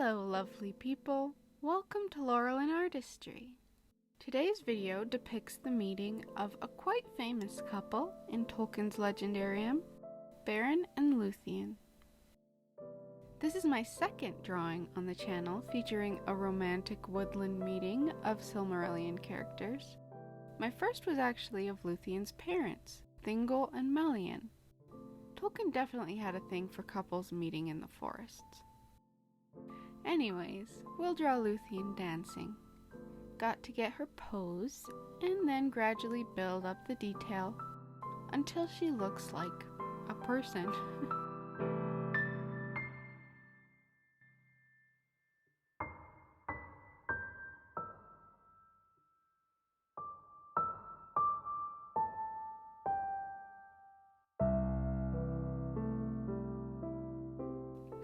Hello lovely people, welcome to Laurel and Artistry. Today's video depicts the meeting of a quite famous couple in Tolkien's Legendarium, Beren and Lúthien. This is my second drawing on the channel featuring a romantic woodland meeting of Silmarillion characters. My first was actually of Lúthien's parents, Thingol and Melian. Tolkien definitely had a thing for couples meeting in the forests. Anyways, we'll draw Lúthien dancing. Got to get her pose, and then gradually build up the detail until she looks like a person.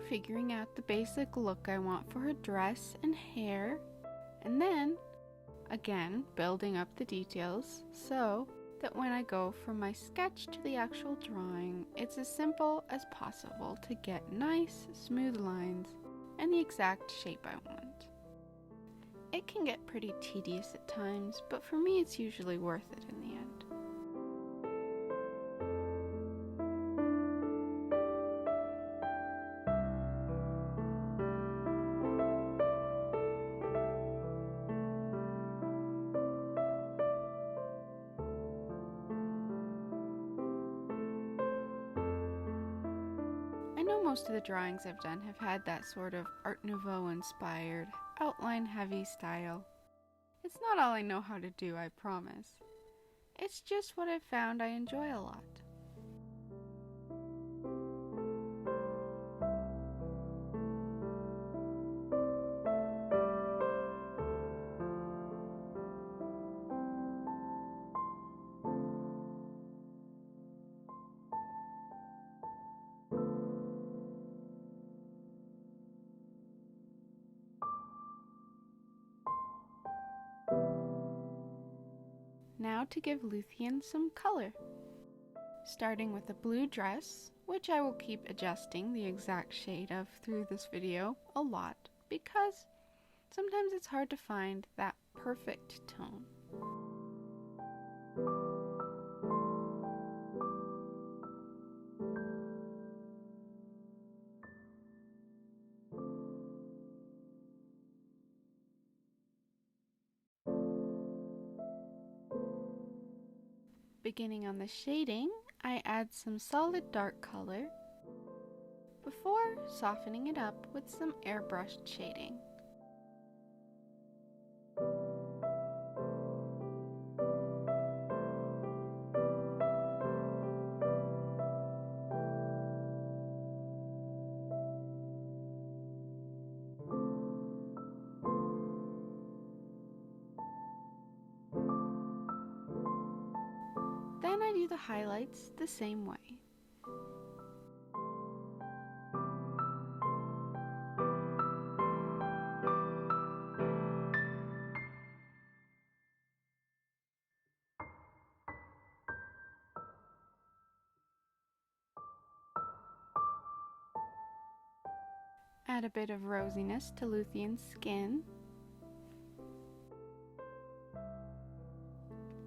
Figuring out the basic look I want for her dress and hair, and then, again, building up the details so that when I go from my sketch to the actual drawing, it's as simple as possible to get nice, smooth lines and the exact shape I want. It can get pretty tedious at times, but for me it's usually worth it in the end. I know most of the drawings I've done have had that sort of Art Nouveau inspired, outline heavy style. It's not all I know how to do, I promise. It's just what I've found I enjoy a lot. Now to give Lúthien some color. Starting with a blue dress, which I will keep adjusting the exact shade of through this video a lot, because sometimes it's hard to find that perfect tone. Beginning on the shading, I add some solid dark color before softening it up with some airbrushed shading. Then I do the highlights the same way. Add a bit of rosiness to Lúthien's skin.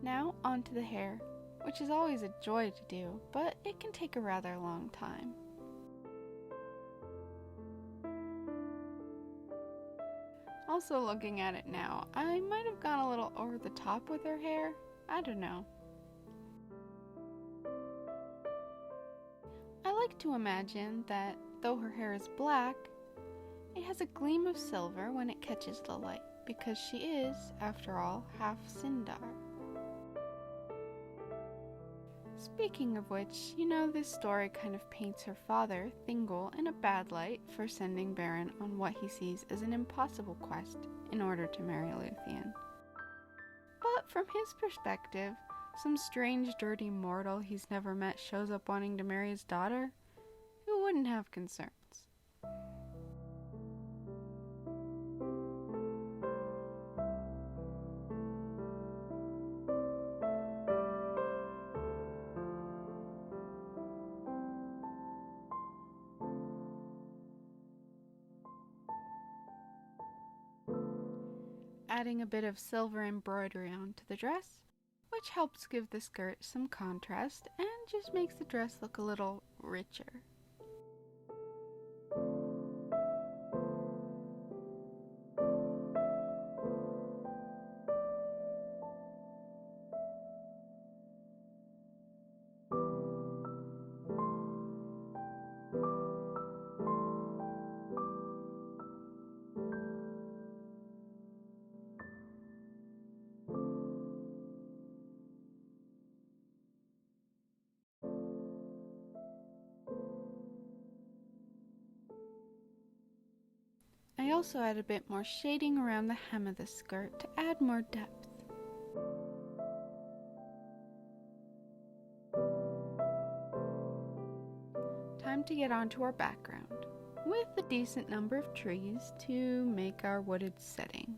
Now onto the hair, which is always a joy to do, but it can take a rather long time. Also looking at it now, I might have gone a little over the top with her hair. I don't know. I like to imagine that though her hair is black, it has a gleam of silver when it catches the light, because she is, after all, half Sindar. Speaking of which, you know, this story kind of paints her father, Thingol, in a bad light for sending Beren on what he sees as an impossible quest in order to marry Lúthien. But from his perspective, some strange dirty mortal he's never met shows up wanting to marry his daughter? Who wouldn't have concerns? adding a bit of silver embroidery onto the dress, which helps give the skirt some contrast and just makes the dress look a little richer. I also add a bit more shading around the hem of the skirt to add more depth. Time to get onto our background, with a decent number of trees to make our wooded setting.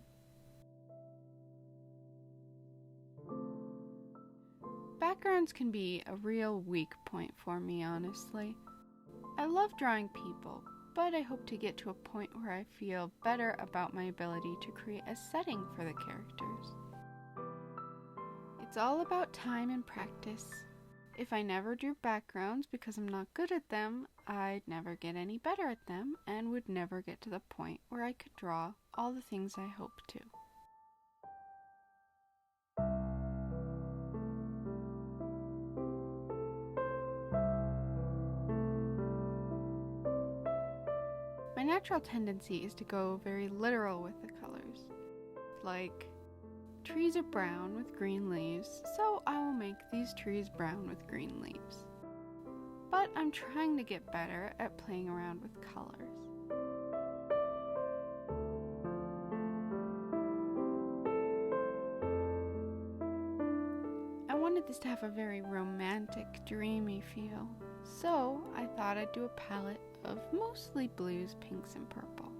Backgrounds can be a real weak point for me, honestly. I love drawing people, but I hope to get to a point where I feel better about my ability to create a setting for the characters. It's all about time and practice. If I never drew backgrounds because I'm not good at them, I'd never get any better at them and would never get to the point where I could draw all the things I hope to. My natural tendency is to go very literal with the colors. Like, trees are brown with green leaves, so I will make these trees brown with green leaves. But I'm trying to get better at playing around with colors. I wanted this to have a very romantic, dreamy feel, so I thought I'd do a palette of mostly blues, pinks, and purple.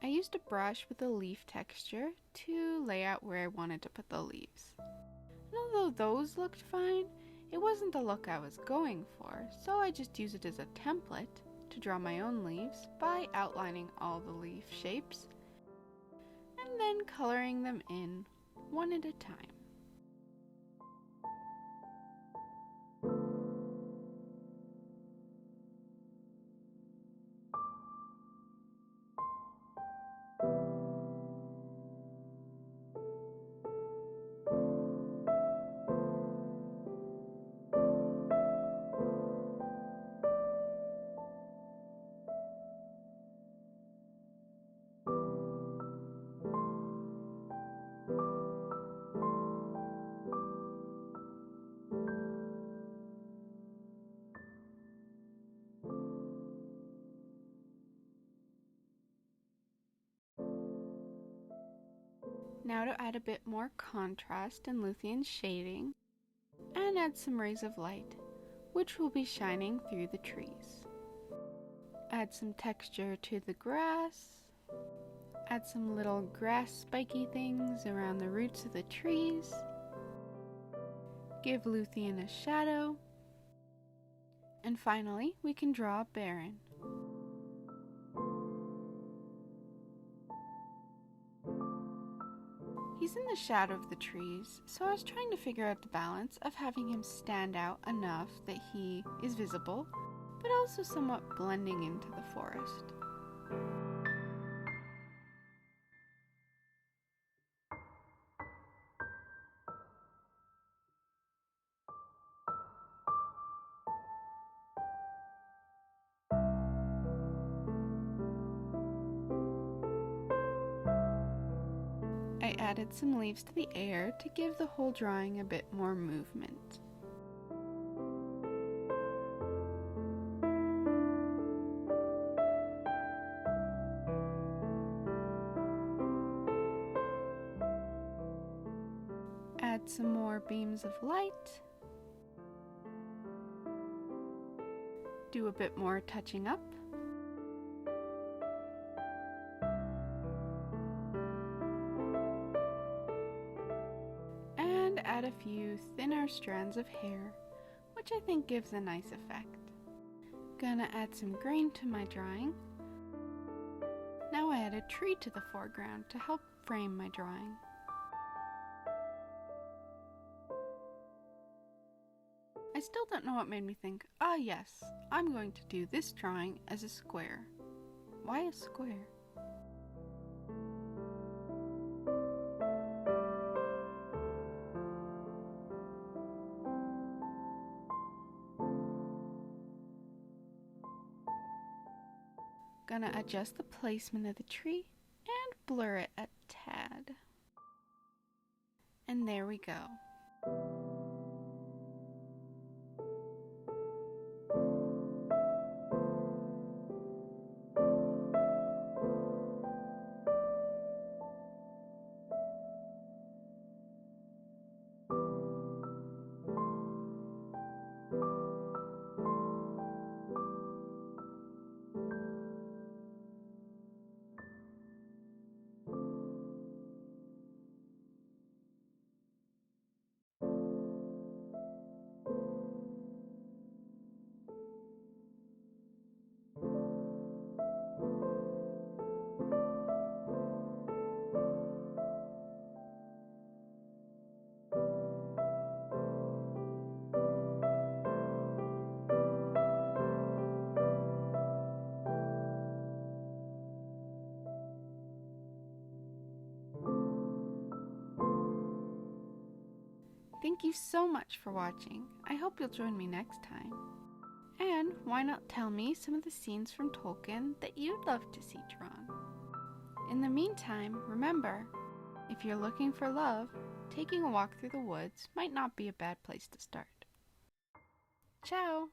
I used a brush with a leaf texture to lay out where I wanted to put the leaves. And although those looked fine, it wasn't the look I was going for, so I just used it as a template to draw my own leaves by outlining all the leaf shapes and then coloring them in one at a time. Now to add a bit more contrast in Lúthien's shading, and add some rays of light, which will be shining through the trees. Add some texture to the grass, add some little grass spiky things around the roots of the trees, give Lúthien a shadow, and finally we can draw Beren. He's in the shadow of the trees, so I was trying to figure out the balance of having him stand out enough that he is visible, but also somewhat blending into the forest. I added some leaves to the air to give the whole drawing a bit more movement. Add some more beams of light. Do a bit more touching up. add a few thinner strands of hair, which I think gives a nice effect. Gonna add some grain to my drawing. Now I add a tree to the foreground to help frame my drawing. I still don't know what made me think, yes, I'm going to do this drawing as a square. Why a square? Gonna adjust the placement of the tree and blur it a tad. And there we go. Thank you so much for watching. I hope you'll join me next time. And why not tell me some of the scenes from Tolkien that you'd love to see drawn? In the meantime, remember, if you're looking for love, taking a walk through the woods might not be a bad place to start. Ciao!